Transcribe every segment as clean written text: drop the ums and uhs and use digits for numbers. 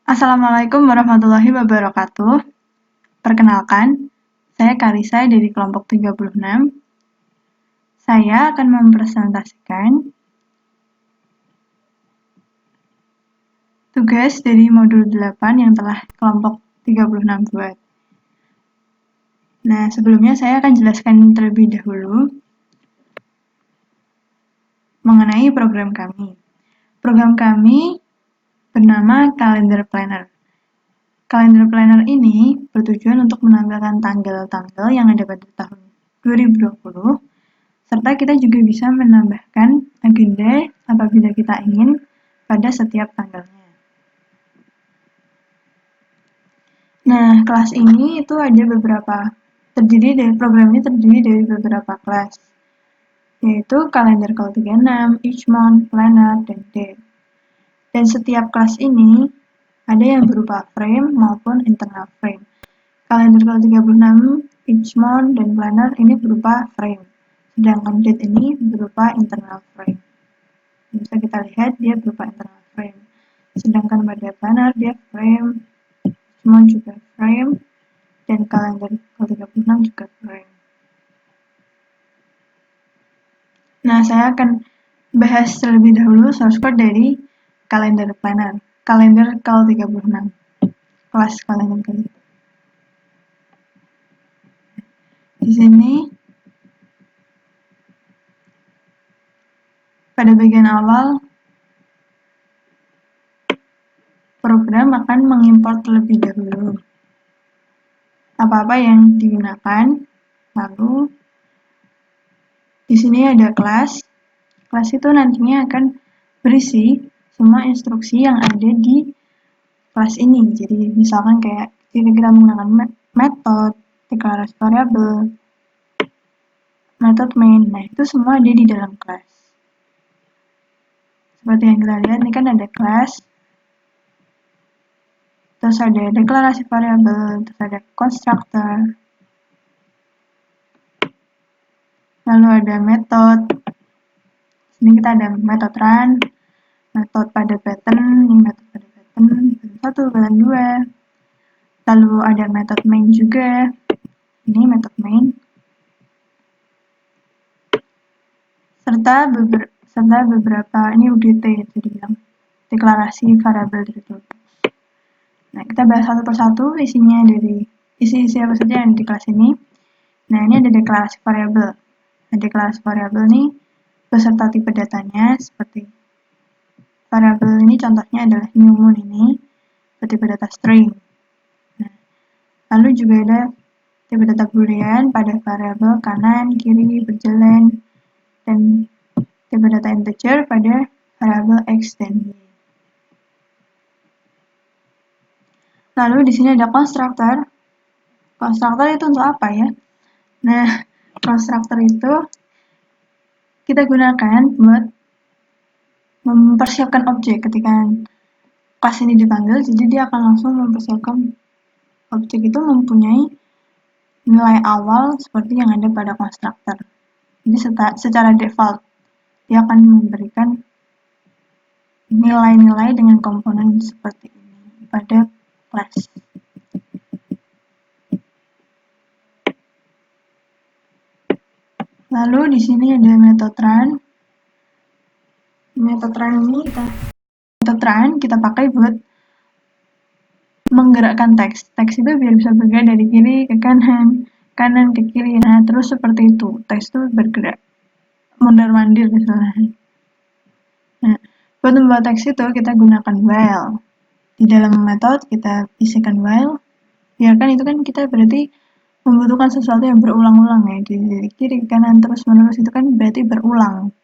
Assalamualaikum warahmatullahi wabarakatuh. Perkenalkan, saya Karisa dari kelompok 36. Saya akan mempresentasikan tugas dari modul 8 yang telah kelompok 36 buat. Nah, sebelumnya saya akan jelaskan terlebih dahulu mengenai program kami. Program kami bernama Calendar Planner. Calendar Planner ini bertujuan untuk menampilkan tanggal-tanggal yang ada pada tahun 2020, serta kita juga bisa menambahkan agenda apabila kita ingin pada setiap tanggalnya. Nah, kelas ini itu ada program ini terdiri dari beberapa kelas, yaitu kalender Call 36, Each Month, Planner, dan Date. Dan setiap kelas ini ada yang berupa frame maupun internal frame. Kalender Call 36, Each Month, dan Planner ini berupa frame, sedangkan Date ini berupa internal frame. Bisa kita lihat dia berupa internal frame. Sedangkan pada Planner dia frame, Each Month juga frame, dan kalender Call 36 juga frame. Nah, saya akan bahas terlebih dahulu source code dari kalender Planner, kalender Call 36, kelas kalender kali. Di sini pada bagian awal program akan mengimport terlebih dahulu apa-apa yang digunakan. Lalu di sini ada kelas. Kelas itu nantinya akan berisi semua instruksi yang ada di kelas ini. Jadi misalkan kayak kita menggunakan metode, deklarasi variabel, metode main. Nah, itu semua ada di dalam kelas. Seperti yang kita lihat, ini kan ada kelas, terus ada deklarasi variabel, terus ada constructor, lalu ada metode. Sini kita ada metode run, metode pada pattern, ini metode pada pattern 1, pattern 2. Lalu ada metode main juga, ini metode main. Serta beberapa, ini UDT itu dibilang, deklarasi variabel tertutup. Nah, kita bahas satu persatu isinya dari isi apa saja yang di kelas ini. Nah, ini ada deklarasi variabel. Nah, deklarasi variabel ini beserta tipe datanya seperti variabel ini contohnya adalah new moon ini bertipe data string. Nah, lalu juga ada tipe data boolean pada variabel kanan, kiri, berjalan, dan tipe data integer pada variabel x dan y. Lalu di sini ada constructor. Constructor itu untuk apa ya? Nah, constructor itu kita gunakan buat mempersiapkan objek ketika kelas ini dipanggil, jadi dia akan langsung mempersiapkan objek itu mempunyai nilai awal seperti yang ada pada constructor. Jadi secara default dia akan memberikan nilai-nilai dengan komponen seperti ini pada kelas. Lalu di sini ada metode run. Metode run kita pakai buat menggerakkan teks. Teks itu biar bisa bergerak dari kiri ke kanan, kanan ke kiri. Nah, terus seperti itu. Teks itu bergerak mondar-mandir misalnya. Nah, buat membuat teks itu kita gunakan while. Di dalam metode kita isikan while. Biarkan itu kan kita berarti membutuhkan sesuatu yang berulang-ulang ya, dari kiri ke kanan terus menerus, itu kan berarti berulang.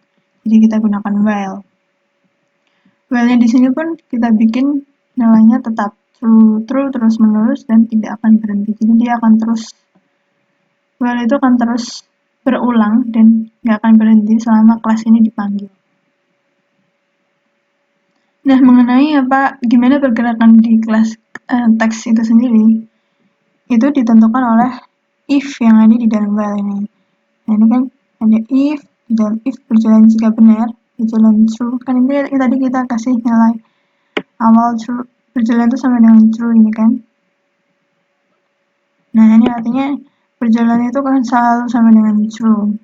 Jadi kita gunakan while. While-nya di sini pun kita bikin nilainya tetap true terus menerus dan tidak akan berhenti. Jadi dia akan terus, while itu akan terus berulang dan nggak akan berhenti selama kelas ini dipanggil. Nah, mengenai gimana pergerakan di kelas teks itu sendiri, itu ditentukan oleh if yang ada di dalam while ini. Nah, ini kan ada if, di dalam if berjalan jika benar, berjalan true. Kan ini tadi kita kasih nilai awal true, berjalan itu sama dengan true ini kan. Nah, ini artinya berjalan itu kan selalu sama dengan true.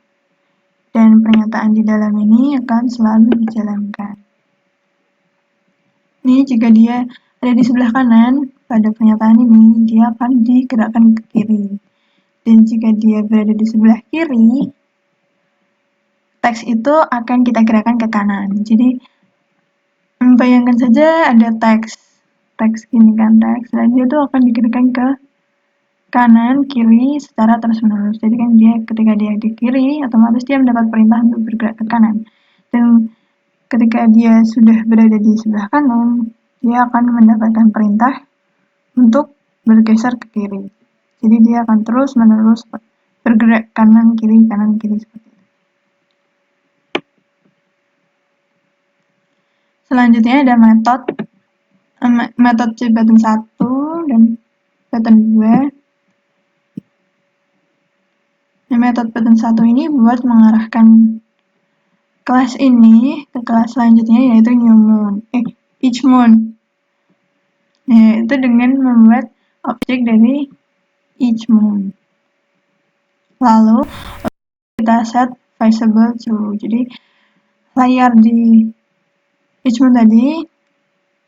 Dan pernyataan di dalam ini akan selalu dijalankan. Ini jika dia ada di sebelah kanan, pada pernyataan ini dia akan digerakkan ke kiri. Dan jika dia berada di sebelah kiri, teks itu akan kita gerakkan ke kanan. Jadi bayangkan saja ada teks ini kan, teks, dan dia tuh akan digerakkan ke kanan kiri secara terus menerus. Jadi kan dia ketika dia di kiri, otomatis dia mendapat perintah untuk bergerak ke kanan. Dan ketika dia sudah berada di sebelah kanan, dia akan mendapatkan perintah untuk bergeser ke kiri. Jadi dia akan terus menerus bergerak kanan kiri seperti itu. Selanjutnya ada metode C button 1 dan button 2. Nah, metode button 1 ini buat mengarahkan kelas ini ke kelas selanjutnya, yaitu each moon. Nah, itu dengan membuat objek dari each moon. Lalu kita set visible true. Jadi layar di each moon tadi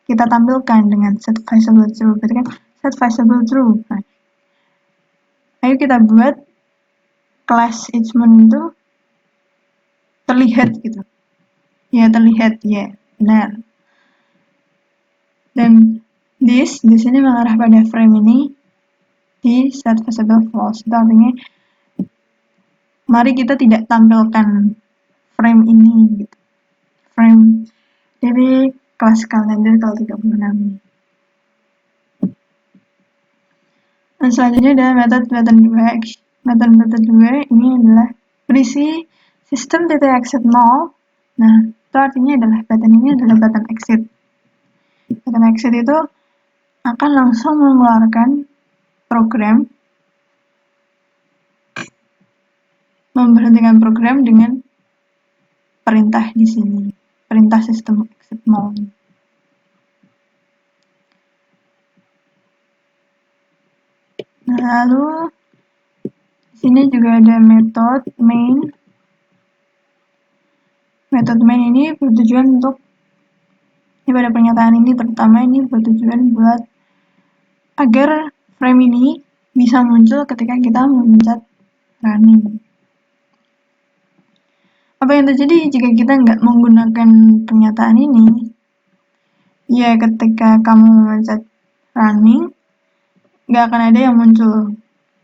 kita tampilkan dengan set visible true. Berarti kan set visible true. Nah, ayo kita buat kelas each moon itu terlihat gitu. Ya, terlihat, ya, benar. Dan di sini mengarah pada frame ini di set visible false. Itu artinya mari kita tidak tampilkan frame ini gitu. Frame dari kelas kalender kalau 36 ini. Dan selanjutnya ada metode button 2. Metode button 2 ini adalah berisi sistem titik exit 0. Nah, itu artinya adalah button ini adalah button exit. Button exit itu akan langsung mengeluarkan program, memberhentikan program dengan perintah di sini, perintah sistem exit 0. Nah, lalu di sini juga ada metode main. Metode main ini bertujuan untuk pada pernyataan ini terutama ini bertujuan buat agar frame ini bisa muncul ketika kita memencet running. Apa yang terjadi jika kita nggak menggunakan pernyataan ini? Ya, ketika kamu memencet running, nggak akan ada yang muncul.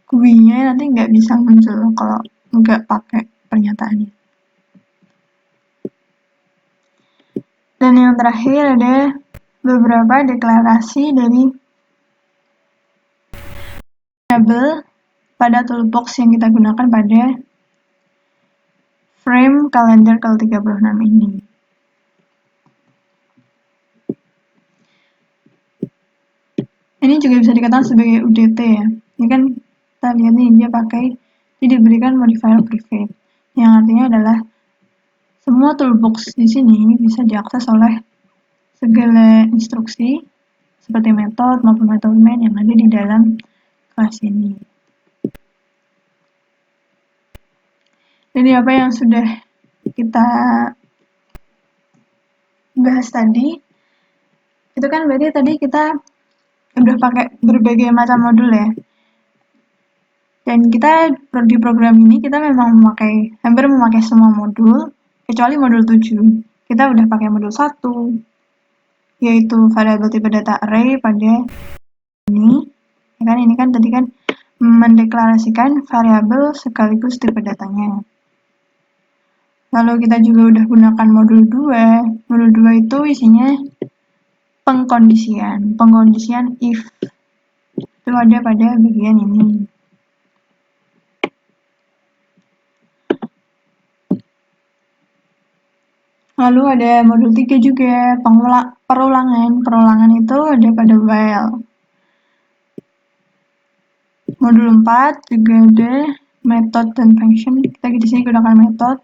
GUI-nya nanti nggak bisa muncul kalau nggak pakai pernyataan ini. Dan yang terakhir ada beberapa deklarasi dari variabel pada toolbox yang kita gunakan pada frame kalender kalau 36 ini. Ini juga bisa dikatakan sebagai UDT ya. Ini kan kita lihat nih dia pakai, dia diberikan modifier private, yang artinya adalah semua toolbox di sini bisa diakses oleh segala instruksi seperti metode maupun metode main yang ada di dalam kelas ini. Jadi apa yang sudah kita bahas tadi, itu kan berarti tadi kita udah pakai berbagai macam modul ya. Dan kita di program ini kita memang hampir memakai semua modul, kecuali modul 7. Kita udah pakai modul 1, yaitu variabel tipe data array pada ini. Ya kan, ini kan tadi kan mendeklarasikan variabel sekaligus tipe datanya. Lalu kita juga udah gunakan modul 2. Modul 2 itu isinya pengkondisian if. Itu ada pada bagian ini. Lalu ada modul 3 juga, perulangan. Perulangan itu ada pada while. Modul 4 juga ada method dan function. Kita di sini gunakan method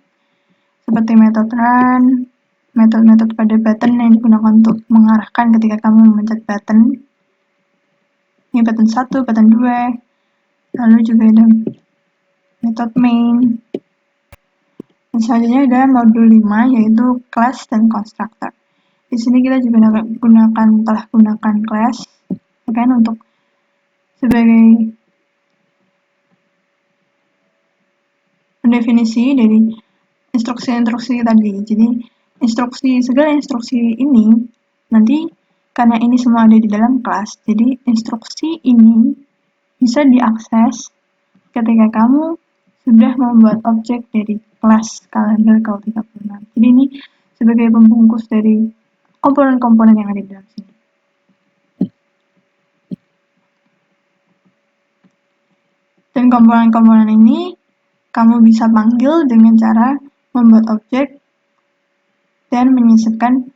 seperti method run, metode-metode pada button yang digunakan untuk mengarahkan ketika kamu memencet button. Ini button 1, button 2, lalu juga ada metode main. Dan selanjutnya ada modul 5 yaitu class dan constructor. Di sini kita juga telah gunakan class kan untuk sebagai pendefinisi dari instruksi-instruksi tadi. Jadi segala instruksi ini nanti karena ini semua ada di dalam kelas, jadi instruksi ini bisa diakses ketika kamu sudah membuat objek dari kelas kalender Cal36. Jadi ini sebagai pembungkus dari komponen-komponen yang ada di dalam sini. Dan komponen-komponen ini kamu bisa panggil dengan cara membuat objek dan menyisipkan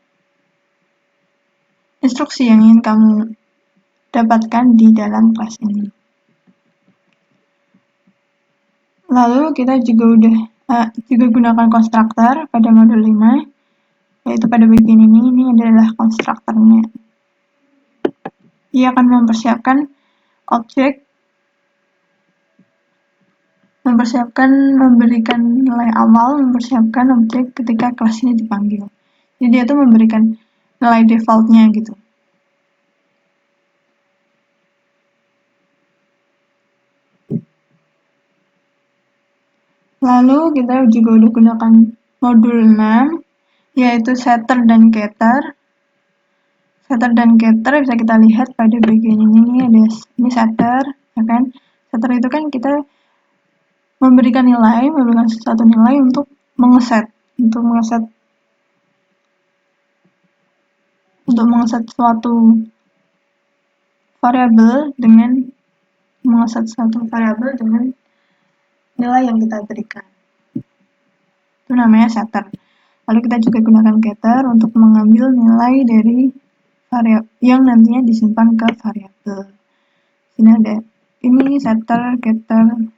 instruksi yang ingin kamu dapatkan di dalam kelas ini. Lalu kita juga gunakan konstruktor pada modul 5, yaitu pada bagian ini adalah konstruktornya. Dia akan mempersiapkan objek, memberikan nilai awal, mempersiapkan objek ketika kelas ini dipanggil. Jadi dia tuh memberikan nilai defaultnya gitu. Lalu kita juga udah gunakan modul 6, yaitu setter dan getter. Setter dan getter bisa kita lihat pada bagian ini ada ini setter, ya kan? Setter itu kan kita memberikan sesuatu nilai untuk mengeset suatu variabel dengan nilai yang kita berikan. Itu namanya setter. Lalu kita juga gunakan getter untuk mengambil nilai dari variabel yang nantinya disimpan ke variabel. Sini ada ini setter, getter.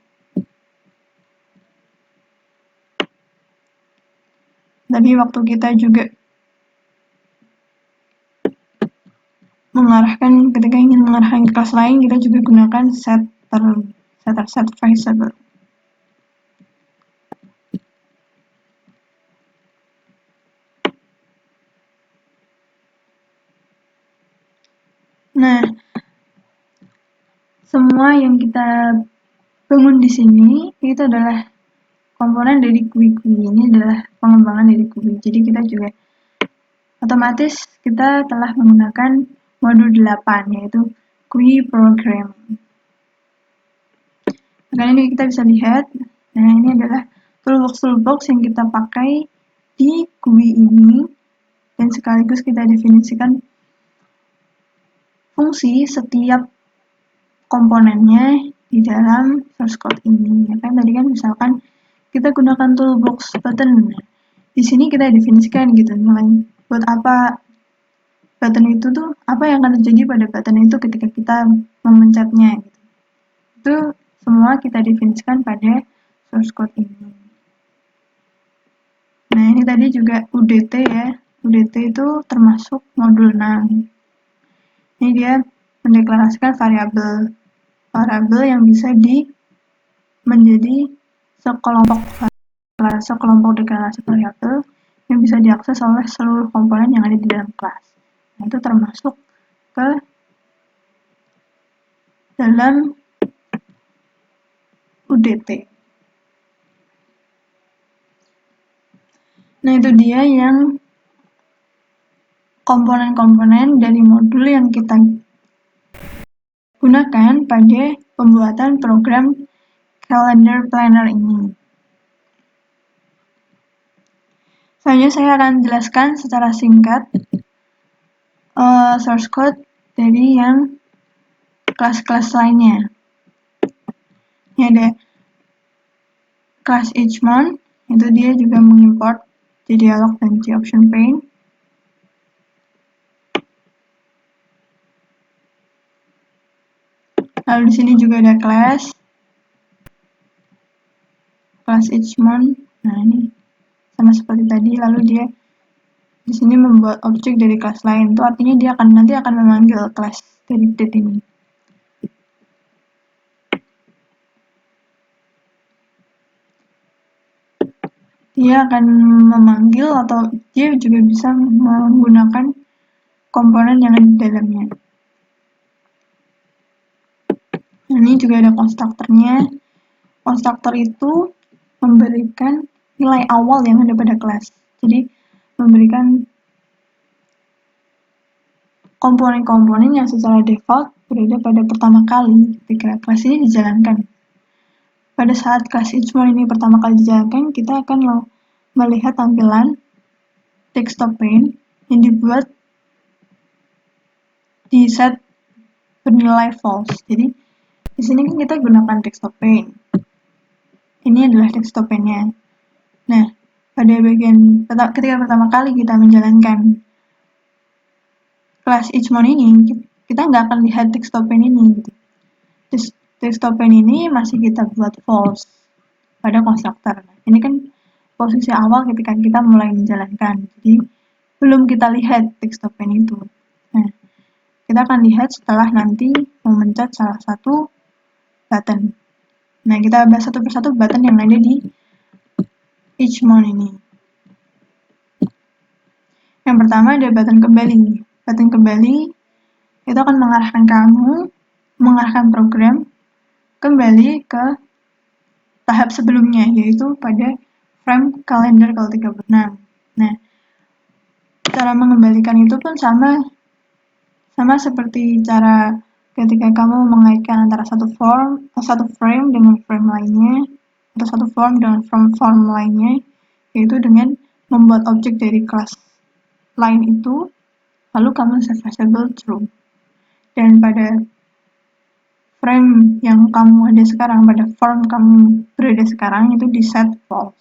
Tadi waktu kita juga ketika ingin mengarahkan ke kelas lain, kita juga gunakan set variable. Nah, semua yang kita bangun di sini itu adalah komponen dari GUI. Ini adalah pengembangan dari GUI. Jadi kita juga otomatis kita telah menggunakan modul 8 yaitu GUI programming. Nah, ini kita bisa lihat. Nah, ini adalah toolbox yang kita pakai di GUI ini dan sekaligus kita definisikan fungsi setiap komponennya di dalam source code ini. Ya kan tadi kan misalkan kita gunakan toolbox button. Di sini kita definisikan gitu nilai buat apa button itu tuh, apa yang akan terjadi pada button itu ketika kita memencetnya gitu. Itu semua kita definisikan pada source code ini. Nah, ini tadi juga UDT ya. UDT itu termasuk modul 6. Ini dia mendeklarasikan variabel yang bisa menjadi sekelompok deklarasi variabel yang bisa diakses oleh seluruh komponen yang ada di dalam kelas. Nah, itu termasuk ke dalam UDT. Nah, itu dia yang komponen-komponen dari modul yang kita gunakan pada pembuatan program calendar planner ini. Selanjutnya saya akan jelaskan secara singkat source code dari yang kelas-kelas lainnya. Ini ada kelas each month, itu dia juga mengimport di dialog dan di option pane. Lalu di sini juga ada class each month. Nah, ini sama seperti tadi, lalu dia di sini membuat objek dari kelas lain, itu artinya dia nanti akan memanggil kelas dari date ini. Dia akan memanggil atau dia juga bisa menggunakan komponen yang ada di dalamnya. Ini juga ada konstruktornya. Konstruktor itu memberikan nilai awal yang ada pada kelas. Jadi memberikan komponen-komponen yang secara default berada pada pertama kali ketika kelas ini dijalankan. Pada saat kelas Ichmon ini pertama kali dijalankan, kita akan melihat tampilan desktop pane yang dibuat di set bernilai false. Jadi di sini kan kita gunakan desktop pane. Ini adalah desktop pane-nya. Nah, pada bagian ketika pertama kali kita menjalankan kelas Ichmon ini, kita nggak akan lihat desktop pane ini. Gitu. Desktop pane ini masih kita buat false pada konstruktor. Ini kan posisi awal ketika kita mulai menjalankan. Jadi belum kita lihat desktop pane itu. Nah, kita akan lihat setelah nanti memencet salah satu button. Nah, kita bahas satu persatu button yang ada di Ichmon ini. Yang pertama ada button kembali. Button kembali itu akan mengarahkan program kembali ke tahap sebelumnya, yaitu pada frame kalender ke-36. Nah, cara mengembalikan itu pun sama seperti cara ketika kamu mengaitkan antara satu frame dengan frame lainnya, atau satu form dengan form lainnya, yaitu dengan membuat objek dari kelas lain itu, lalu kamu set variable true. Dan pada frame yang kamu ada sekarang, pada form kamu berada sekarang, itu di set false.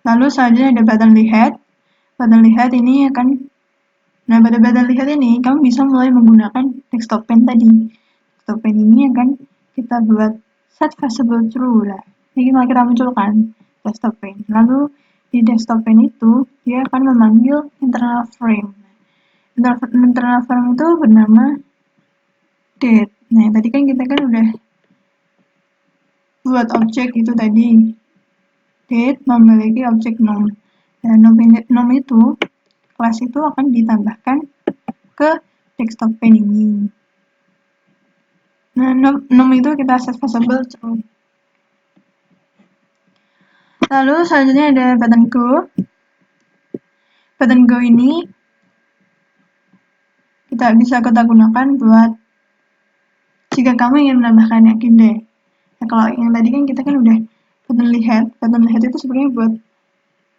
Lalu selanjutnya ada button lihat. Button lihat ini nah pada button lihat ini, kamu bisa mulai menggunakan desktop pane tadi. Desktop pane ini akan kita buat set variable true lah. Ini kita munculkan desktop pane. Lalu di desktop pane itu, dia akan memanggil internal frame. Internal frame itu bernama date. Nah, tadi kan kita udah buat objek itu tadi. Date memiliki objek nom. Dan nom itu, kelas itu akan ditambahkan ke desktop pane ini. Nah, nom itu kita set variable true. Lalu selanjutnya ada button go. Button go ini bisa kita gunakan buat jika kamu ingin menambahkan agenda. Nah, kalau yang tadi kan kita udah button lihat itu sebenarnya buat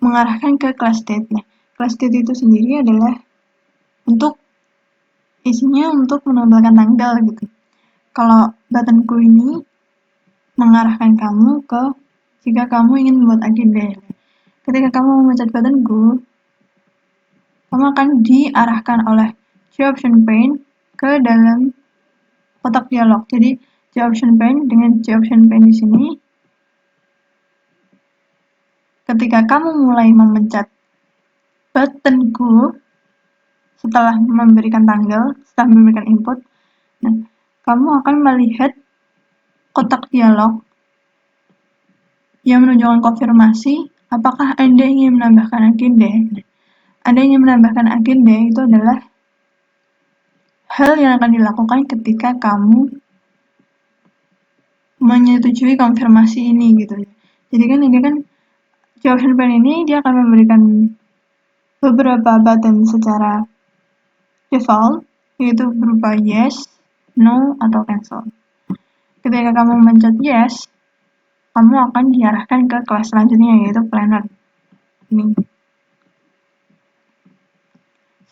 mengarahkan ke kelas date. Nah, kelas date itu sendiri adalah isinya untuk menambahkan tanggal gitu. Kalau button go ini mengarahkan kamu ke jika kamu ingin membuat agenda. Ketika kamu memencet button go, kamu akan diarahkan oleh G-Option pane ke dalam kotak dialog. Jadi G-Option pane dengan G-Option pane di sini, ketika kamu mulai memencet button go setelah memberikan tanggal, setelah memberikan input, nah, kamu akan melihat kotak dialog yang menunjukkan konfirmasi apakah Anda ingin menambahkan agenda. Anda ingin menambahkan agenda itu adalah hal yang akan dilakukan ketika kamu menyetujui konfirmasi ini gitu. Jadi kan ini kan G-Option pane ini dia akan memberikan beberapa button secara default, yaitu berupa yes, no, atau cancel. Ketika kamu mencet yes, kamu akan diarahkan ke kelas selanjutnya, yaitu planner. Ini.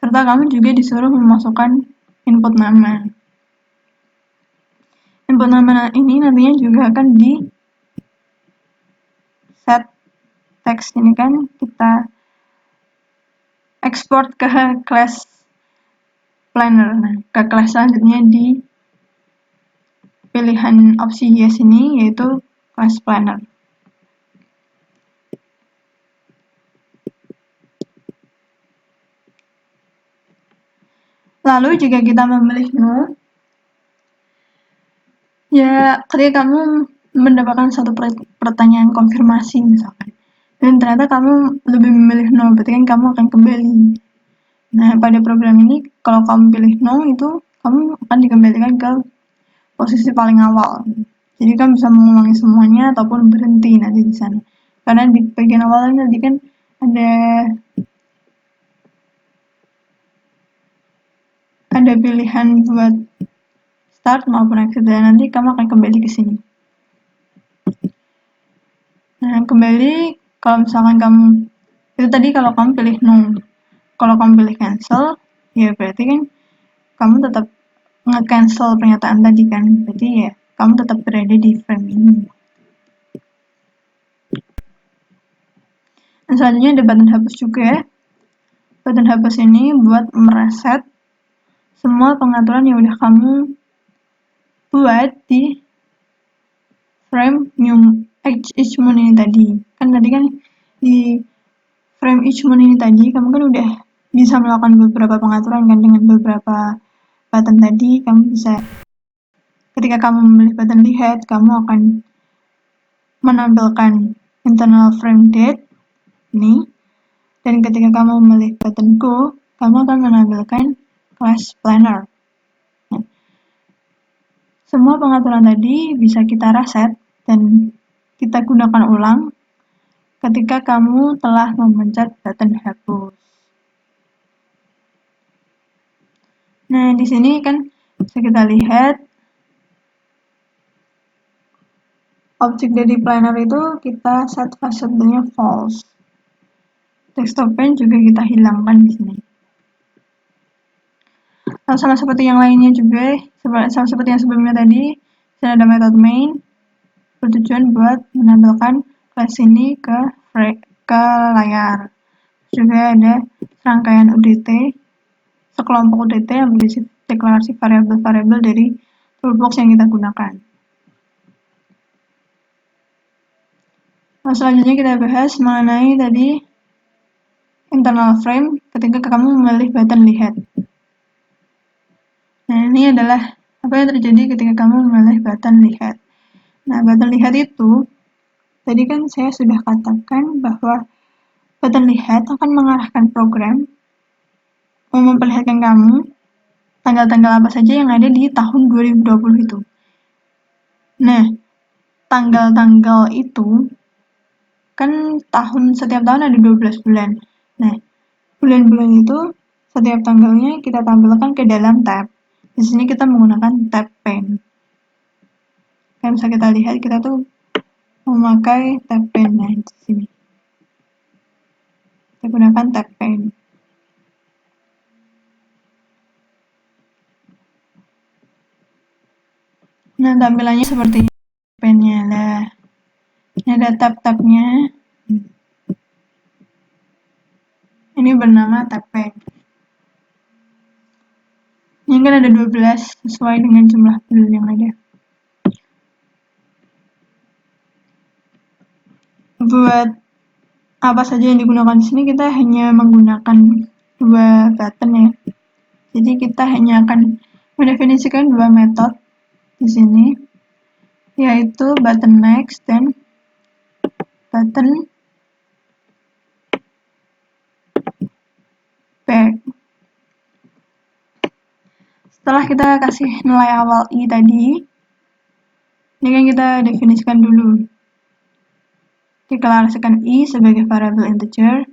Serta kamu juga disuruh memasukkan input nama. Input nama ini nantinya juga akan di set text ini kan kita ekspor ke kelas planner. Nah, ke kelas selanjutnya di pilihan opsi yes ini, yaitu kelas planner. Lalu jika kita memilih no, ya ketika kamu mendapatkan satu pertanyaan konfirmasi misalkan, dan ternyata kamu lebih memilih no, berarti kan kamu akan kembali. Nah, pada program ini kalau kamu pilih no itu kamu akan dikembalikan ke posisi paling awal. Jadi kamu bisa mengulangi semuanya ataupun berhenti nanti di sana. Karena di bagian awalnya tadi kan ada pilihan buat start maupun exit, dan nanti kamu akan kembali ke sini. Nah, kembali kalau misalkan kamu itu tadi kalau kamu pilih no, kalau kamu pilih cancel, ya berarti kan kamu tetap nge-cancel pernyataan tadi kan, berarti ya kamu tetap berada di frame ini. Dan selanjutnya ada button hapus juga. Button hapus ini buat mereset semua pengaturan yang udah kamu buat di frame each moon ini tadi. Kan tadi kan di frame each moon ini tadi kamu kan udah bisa melakukan beberapa pengaturan kan dengan beberapa button tadi. Kamu bisa, ketika kamu memilih button lihat, kamu akan menampilkan internal frame date ini, dan ketika kamu memilih button go, kamu akan menampilkan class planner. Nah, semua pengaturan tadi bisa kita reset dan kita gunakan ulang ketika kamu telah memencet button hapus. Nah, di sini kan bisa kita lihat objek dari planner itu kita set variabelnya false. Desktop pane juga kita hilangkan di sini. Nah, sama seperti yang lainnya juga, sama seperti yang sebelumnya tadi, sini ada method main bertujuan buat menampilkan class ini ke layar. Juga ada rangkaian UDT, sekelompok UDT yang berisi deklarasi variabel-variabel dari toolbox yang kita gunakan. Nah, selanjutnya kita bahas mengenai tadi internal frame ketika kamu memilih button lihat. Nah, ini adalah apa yang terjadi ketika kamu memilih button lihat. Nah, button lihat itu tadi kan saya sudah katakan bahwa button lihat akan mengarahkan program memperlihatkan kamu tanggal-tanggal apa saja yang ada di tahun 2020 itu. Nah, tanggal-tanggal itu kan setiap tahun ada 12 bulan. Nah, bulan-bulan itu setiap tanggalnya kita tampilkan ke dalam tab. Di sini kita menggunakan tab pane. Kayak bisa kita lihat, kita tuh memakai tab pane. Nah, di sini kita gunakan tab pane. Nah, tampilannya seperti pane-nya lah. Ini ada tab-tabnya. Ini bernama tab pane. Ini kan ada 12 sesuai dengan jumlah bulan yang ada. Buat apa saja yang digunakan di sini, kita hanya menggunakan dua button ya. Jadi kita hanya akan mendefinisikan dua metode di sini, yaitu button next dan button back. Setelah kita kasih nilai awal i tadi, ini kan kita definisikan dulu. Deklarasikan i sebagai variabel integer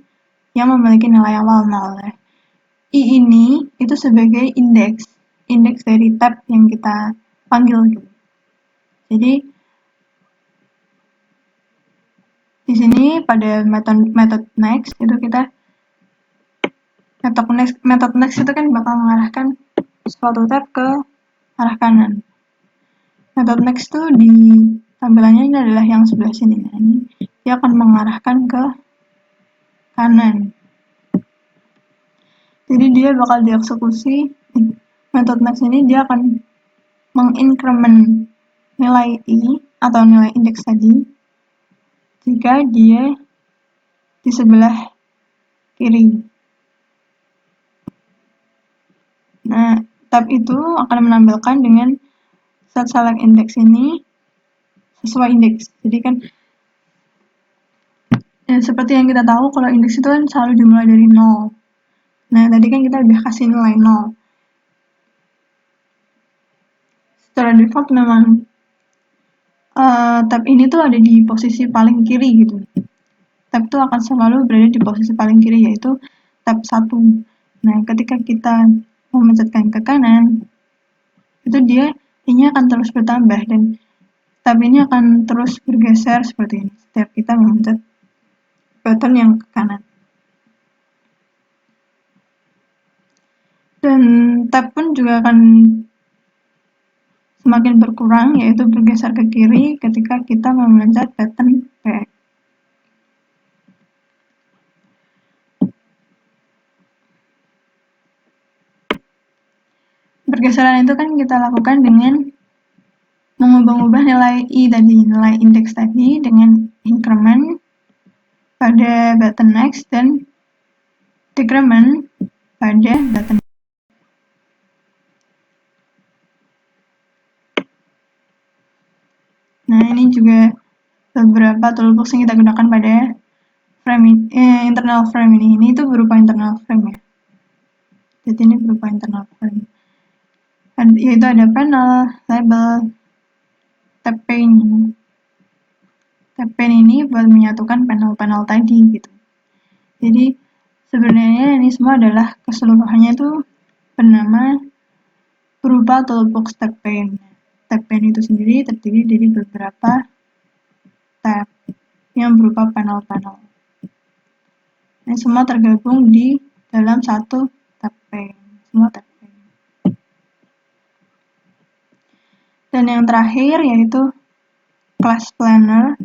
yang memiliki nilai awal 0. I ini itu sebagai indeks dari tab yang kita panggil. Jadi di sini pada method next itu kita method next itu kan bakal mengarahkan suatu tab ke arah kanan. Method next itu di tampilannya ini adalah yang sebelah sini. Nah, ini dia akan mengarahkan ke kanan. Jadi dia bakal dieksekusi. Method next ini dia akan mengincrement nilai i atau nilai indeks tadi jika dia di sebelah kiri. Nah, tab itu akan menampilkan dengan set select index ini sesuai indeks. Jadi kan seperti yang kita tahu kalau indeks itu kan selalu dimulai dari 0. Nah, tadi kan kita udah kasih nilai 0. Secara default memang tab ini tuh ada di posisi paling kiri gitu. Tab itu akan selalu berada di posisi paling kiri, yaitu tab 1. Nah, ketika kita memencetkan ke kanan, itu ini akan terus bertambah dan tab ini akan terus bergeser seperti ini setiap kita memencet button yang ke kanan. Dan tab pun juga akan semakin berkurang, yaitu bergeser ke kiri ketika kita memencet button back. Pergeseran itu kan kita lakukan dengan mengubah-ubah nilai i tadi, nilai indeks tadi dengan increment pada button next dan decrement pada button. Nah, ini juga beberapa toolbox yang kita gunakan pada frame internal frame ini. Ini tuh berupa internal frame ya. Jadi ini berupa internal frame. Yaitu ada panel, label, tab pane. Tab pane ini buat menyatukan panel-panel tadi gitu. Jadi sebenarnya ini semua adalah keseluruhannya itu bernama berupa toolbox tab pane. Tab pane itu sendiri terdiri dari beberapa tab yang berupa panel-panel. Ini semua tergabung di dalam satu tab pane. Semua tab pane. Dan yang terakhir yaitu class planner.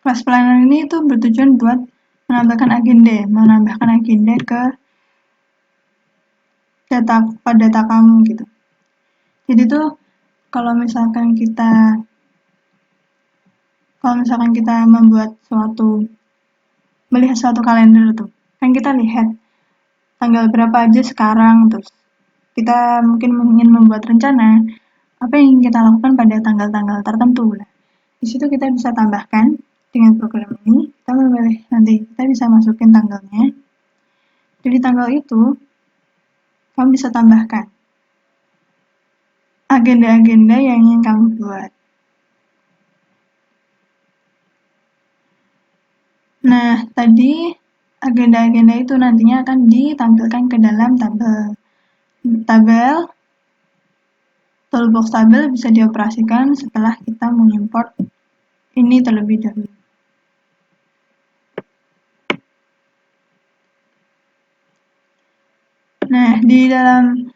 Class planner ini tuh bertujuan buat menambahkan agenda ke data kamu gitu. Jadi tuh kalau misalkan kita melihat suatu kalender tuh, kan kita lihat tanggal berapa aja sekarang, terus kita mungkin ingin membuat rencana apa yang ingin kita lakukan pada tanggal-tanggal tertentu. Nah, di situ kita bisa tambahkan dengan program ini, kita memilih nanti kita bisa masukin tanggalnya. Jadi tanggal itu kamu bisa tambahkan agenda-agenda yang ingin kamu buat. Nah, tadi agenda-agenda itu nantinya akan ditampilkan ke dalam tabel. Toolbox tabel bisa dioperasikan setelah kita mengimport ini terlebih dahulu. Nah, di dalam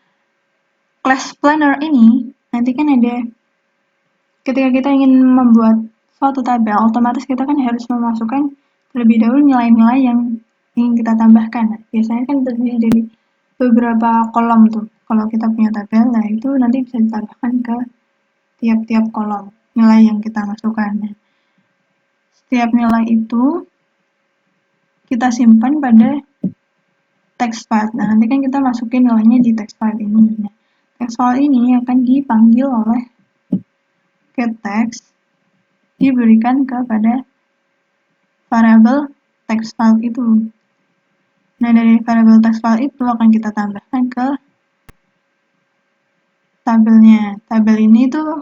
class planner ini nanti kan ada ketika kita ingin membuat suatu tabel, otomatis kita kan harus memasukkan terlebih dahulu nilai-nilai yang ingin kita tambahkan. Nah, biasanya kan terdiri dari beberapa kolom tuh. Kalau kita punya tabel, nah itu nanti bisa ditambahkan ke tiap-tiap kolom nilai yang kita masukkan. Nah, setiap nilai itu kita simpan pada text file. Nah, nanti kan kita masukin nilainya di text file ini. Nah, text file ini akan dipanggil oleh getText, diberikan kepada variabel text file itu. Nah, dari variabel text file itu akan kita tambahkan ke tabelnya. Tabel ini tuh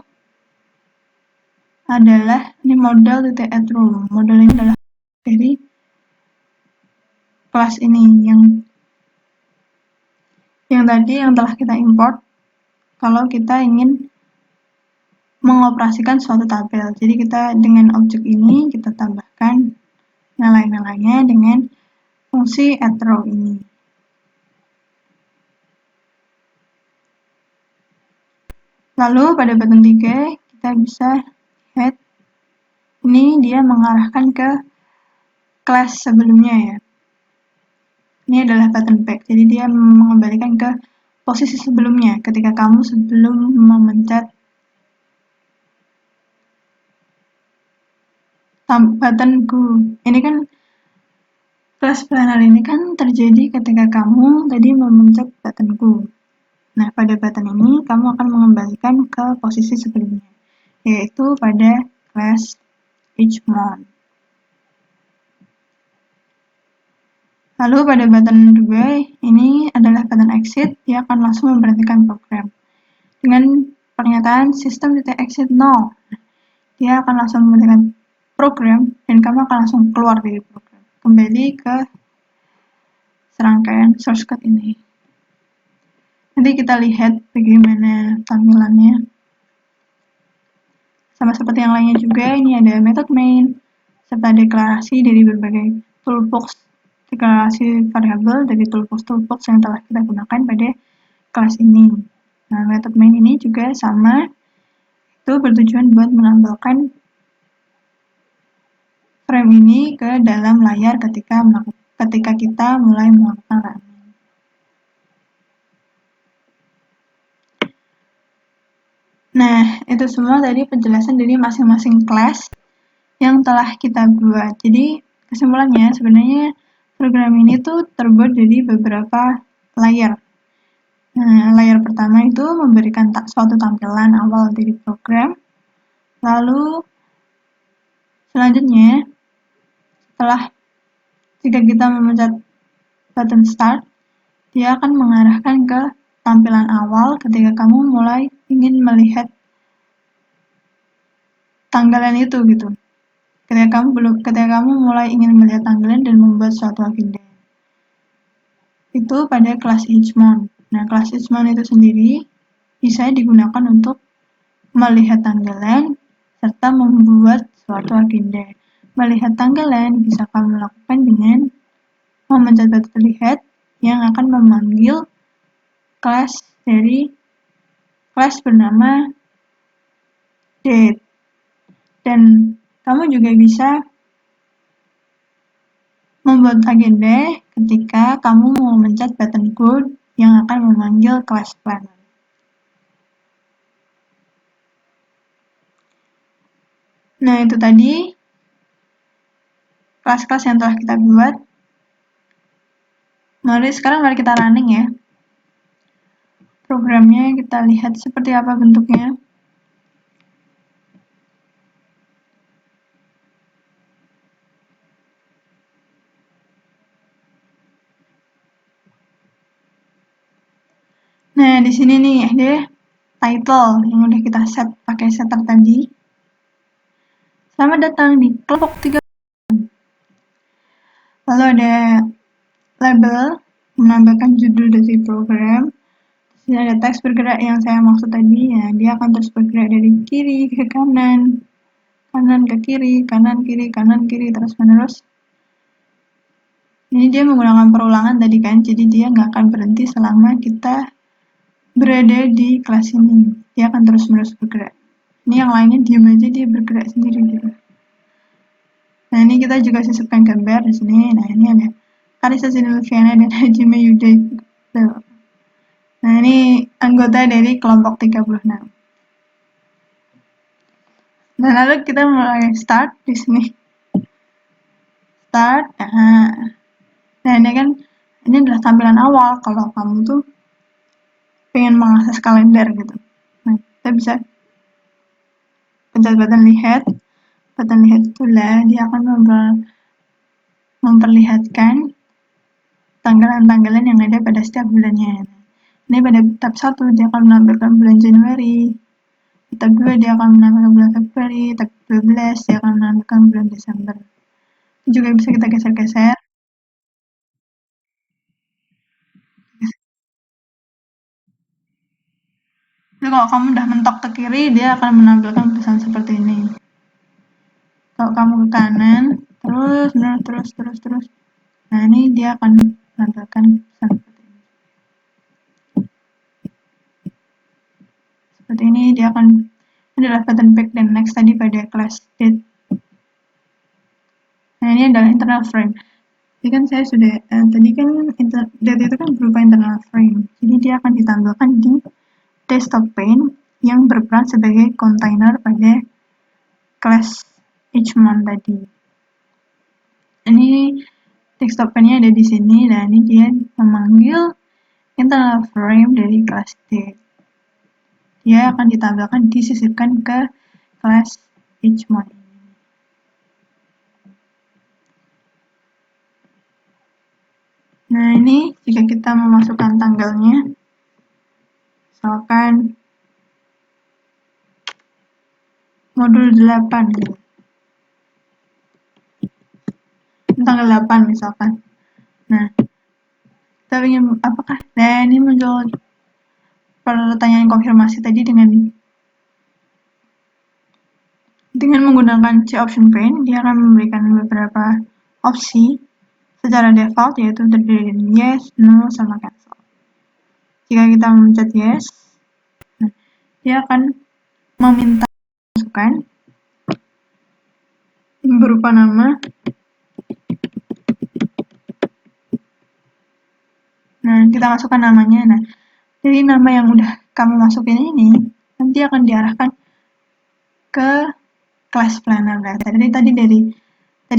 adalah ini model.addRow. Model ini adalah dari kelas ini yang tadi yang telah kita import kalau kita ingin mengoperasikan suatu tabel. Jadi kita dengan objek ini kita tambahkan nilai-nilainya dengan fungsi addRow ini. Lalu pada button 3 kita bisa lihat ini dia mengarahkan ke kelas sebelumnya ya. Ini adalah button back, jadi dia mengembalikan ke posisi sebelumnya, ketika kamu sebelum memencet button go. Ini kan flash planner ini kan terjadi ketika kamu tadi memencet button go. Nah, pada button ini kamu akan mengembalikan ke posisi sebelumnya, yaitu pada class each month. Lalu pada button 2, ini adalah button exit, dia akan langsung memberhentikan program. Dengan pernyataan system.exit 0, dia akan langsung memberhentikan program dan kamu akan langsung keluar dari program. Kembali ke serangkaian source code ini. Nanti kita lihat bagaimana tampilannya. Sama seperti yang lainnya juga, ini ada method main, serta deklarasi dari berbagai toolbox, deklarasi variabel dari toolbox yang telah kita gunakan pada kelas ini. Nah, method main ini juga sama, itu bertujuan buat menambahkan frame ini ke dalam layar ketika kita mulai melakukan running. Nah, itu semua tadi penjelasan dari masing-masing class yang telah kita buat. Jadi, kesimpulannya sebenarnya program ini tuh terbuat dari beberapa layer. Nah, layer pertama itu memberikan suatu tampilan awal dari program. Lalu, selanjutnya, jika kita memencet button start, dia akan mengarahkan ke tampilan awal ketika kamu mulai ingin melihat tanggalan itu gitu. Ketika kamu mulai ingin melihat tanggalan dan membuat suatu agenda. Itu pada kelas each month. Nah, kelas each month itu sendiri bisa digunakan untuk melihat tanggalan serta membuat suatu agenda. Melihat tanggalan bisa kamu lakukan dengan memencet button lihat yang akan memanggil kelas bernama date. Dan kamu juga bisa membuat agenda ketika kamu mau memencet button go yang akan memanggil class planner. Nah, itu tadi kelas-kelas yang telah kita buat. Sekarang mari kita running ya. Programnya kita lihat seperti apa bentuknya. Nah, di sini nih ada title yang udah kita set pakai setter tadi. Selamat datang di kelompok 3. Lalu ada label menambahkan judul dari program. Di sini ada teks bergerak yang saya maksud tadi, ya, dia akan terus bergerak dari kiri ke kanan, kanan ke kiri, kanan kiri, terus menerus. Ini dia menggunakan perulangan tadi kan, jadi dia nggak akan berhenti selama kita berada di kelas ini. Dia akan terus menerus bergerak. Ini yang lainnya diam aja, dia bergerak sendiri gitu. Nah, ini kita juga sisipkan gambar di sini. Nah, ini ada Karissa Silviana dan Hajime Yuda. Nah, ini anggota dari kelompok 36. Nah, lalu kita mulai start di sini. Start. Nah, ini adalah tampilan awal kalau kamu tuh pengen mengakses kalender gitu. Nah, kita bisa pencet button lihat. Button lihat itulah dia akan memperlihatkan tanggalan-tanggalan yang ada pada setiap bulannya. Ini pada tab 1 dia akan menampilkan bulan Januari, tab 2 dia akan menampilkan bulan Februari, tab 12 dia akan menampilkan bulan Desember. Ini juga bisa kita geser-geser. Jadi kalau kamu udah mentok ke kiri, dia akan menampilkan tulisan seperti ini. Kalau kamu ke kanan, terus. Nah, ini dia akan menampilkan tulisan seperti ini. Seperti ini dia akan, ini adalah button back dan next tadi pada class date. Nah, ini adalah internal frame. Jadi kan saya sudah, tadi kan data itu kan berupa internal frame, jadi dia akan ditampilkan di desktop pane yang berperan sebagai container pada class Hmon tadi. Ini desktop pane-nya ada di sini, dan ini dia memanggil internal frame dari class D. Dia akan ditampilkan disisipkan ke class Hmon. Nah, ini jika kita memasukkan tanggalnya, misalkan modul 8 gitu. Tanggal 8 misalkan. Nah, kita ingin apakah? Nah, ini muncul pertanyaan konfirmasi tadi dengan menggunakan C option pane, dia akan memberikan beberapa opsi secara default, yaitu terdiri dari yes, no, sama cancel. Jika kita memencet yes, dia akan meminta masukan berupa nama. Nah, kita masukkan namanya. Nah, jadi nama yang udah kamu masukin ini nanti akan diarahkan ke class planner. Nah, tadi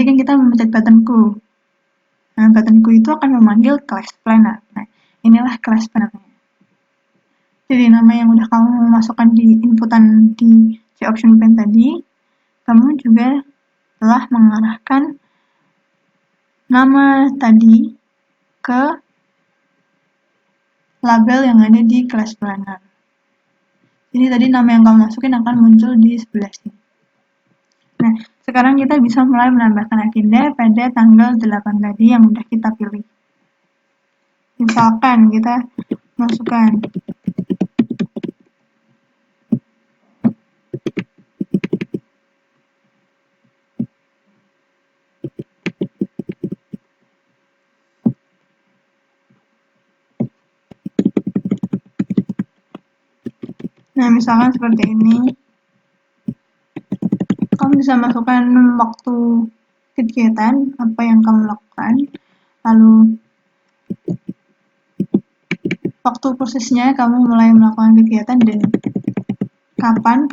kan kita memencet buttonku. Nah, buttonku itu akan memanggil class planner. Nah, inilah class planner. Jadi nama yang udah kamu masukkan di inputan di C option pane tadi, kamu juga telah mengarahkan nama tadi ke label yang ada di class planner. Jadi tadi nama yang kamu masukin akan muncul di sebelah sini. Nah, sekarang kita bisa mulai menambahkan agenda pada tanggal 8 tadi yang udah kita pilih. Misalkan kita masukkan nah, misalkan seperti ini. Kamu bisa masukkan waktu kegiatan, apa yang kamu lakukan, lalu waktu prosesnya kamu mulai melakukan kegiatan, dan kapan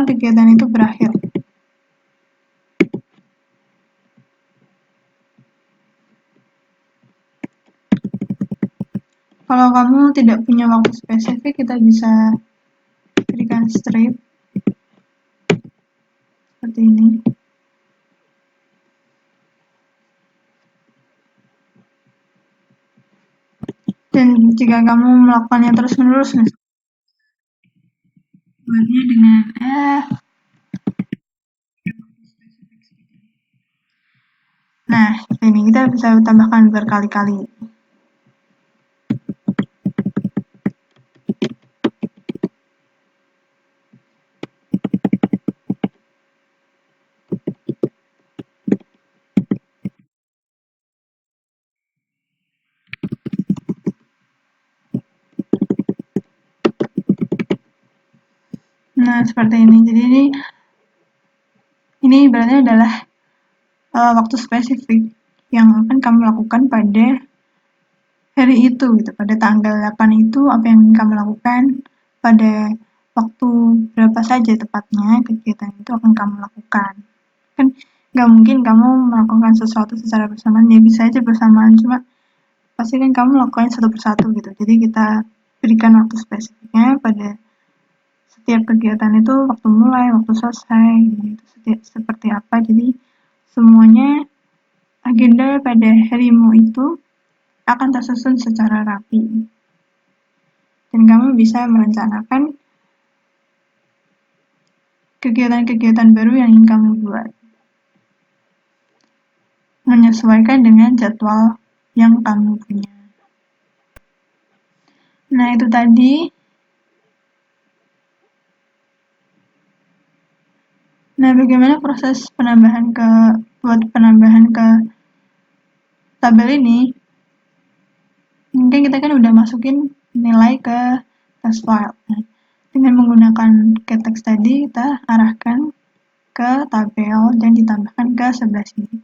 kegiatan itu berakhir. Kalau kamu tidak punya waktu spesifik, kita bisa berikan strip seperti ini. Dan jika kamu melakukannya terus-menerus, buatnya dengan nah, ini kita bisa tambahkan berkali-kali. Nah, seperti ini. Jadi ini ibaratnya adalah waktu spesifik yang akan kamu lakukan pada hari itu gitu. Pada tanggal 8 itu apa yang kamu lakukan, pada waktu berapa saja tepatnya kegiatan itu akan kamu lakukan. Kan nggak mungkin kamu melakukan sesuatu secara bersamaan, ya bisa aja bersamaan, cuma pasti kan kamu lakukan satu persatu gitu. Jadi kita berikan waktu spesifiknya pada setiap kegiatan itu, waktu mulai, waktu selesai, gitu, seperti apa. Jadi semuanya agenda pada harimu itu akan tersusun secara rapi. Dan kamu bisa merencanakan kegiatan-kegiatan baru yang ingin kamu buat, menyesuaikan dengan jadwal yang kamu punya. Nah, itu tadi. Nah, bagaimana proses buat penambahan ke tabel ini? Mungkin kita kan udah masukin nilai ke text file. Nah, dengan menggunakan getText tadi, kita arahkan ke tabel dan ditambahkan ke sebelah sini.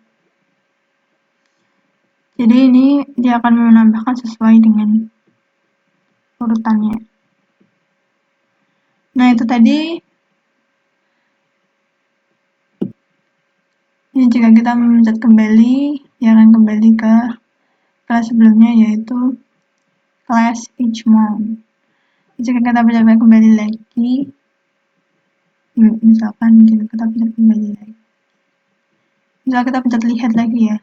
Jadi ini dia akan menambahkan sesuai dengan urutannya. Nah, itu tadi. Ini jika kita memencet kembali, dia akan kembali ke kelas sebelumnya, yaitu kelas each month. Jika kita pencet kembali lagi, misalkan kita pencet kembali lagi, misal kita pencet lihat lagi ya.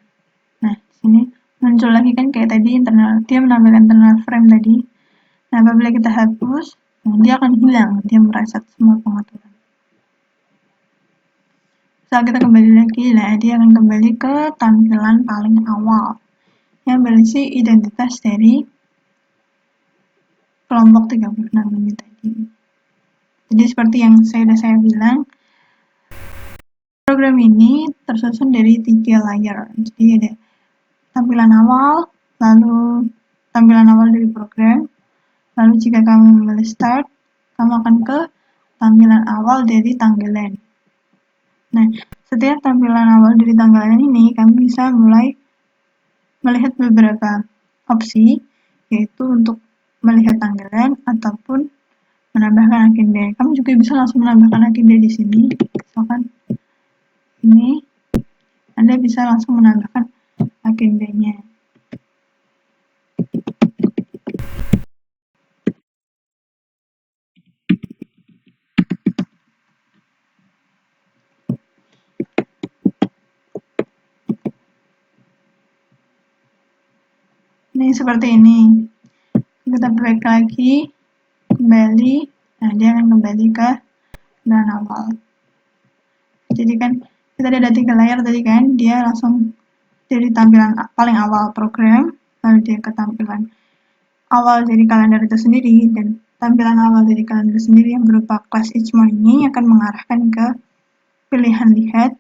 Nah, di sini muncul lagi kan kayak tadi internal, dia menambahkan internal frame tadi. Nah, apabila kita hapus, dia akan hilang, dia mereset semua pengaturan. Setelah kita kembali lagi, nah dia akan kembali ke tampilan paling awal yang berisi identitas dari kelompok 36 ini tadi. Jadi seperti yang saya bilang, program ini tersusun dari 3 layer. Jadi ada tampilan awal, lalu tampilan awal dari program, lalu jika kamu memilih start, kamu akan ke tampilan awal dari tanggalan. Nah, setiap tampilan awal dari tanggalan ini, kamu bisa mulai melihat beberapa opsi, yaitu untuk melihat tanggalan ataupun menambahkan agenda. Kamu juga bisa langsung menambahkan agenda di sini. Misalkan ini, Anda bisa langsung menambahkan agendanya. Ini seperti ini. Kita back lagi, kembali, nah dia akan kembali ke tampilan awal. Jadi kan kita ada 3 layar tadi kan, dia langsung dari tampilan paling awal program, lalu dia ke tampilan awal dari kalender itu sendiri, dan tampilan awal dari kalender sendiri yang berupa class each month ini akan mengarahkan ke pilihan lihat,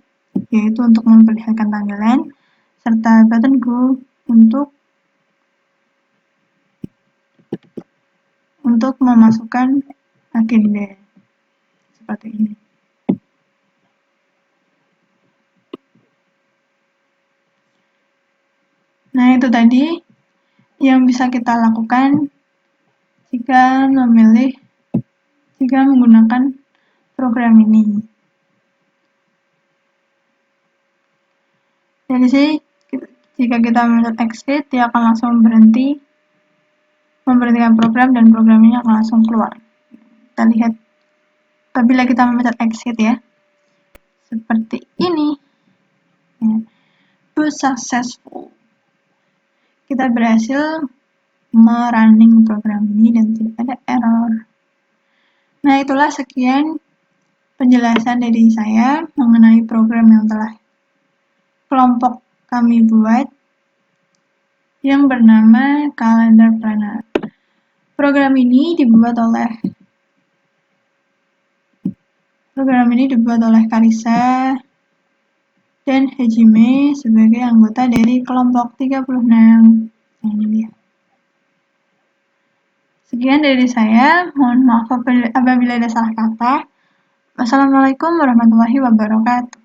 yaitu untuk memperlihatkan tanggalan, serta button go untuk memasukkan agenda seperti ini. Nah, itu tadi yang bisa kita lakukan jika menggunakan program ini. Jadi sih, jika kita mencet exit, dia akan langsung memberhentikan program, dan programnya akan langsung keluar. Kita lihat apabila kita mencet exit ya, seperti ini. To successful. Kita berhasil merunning program ini dan tidak ada error. Nah, itulah sekian penjelasan dari saya mengenai program yang telah kelompok kami buat yang bernama Calendar Planner. Program ini dibuat oleh Karissa dan Hejime sebagai anggota dari kelompok 36. Nah, ini dia. Sekian dari saya, mohon maaf apabila ada salah kata. Wassalamualaikum warahmatullahi wabarakatuh.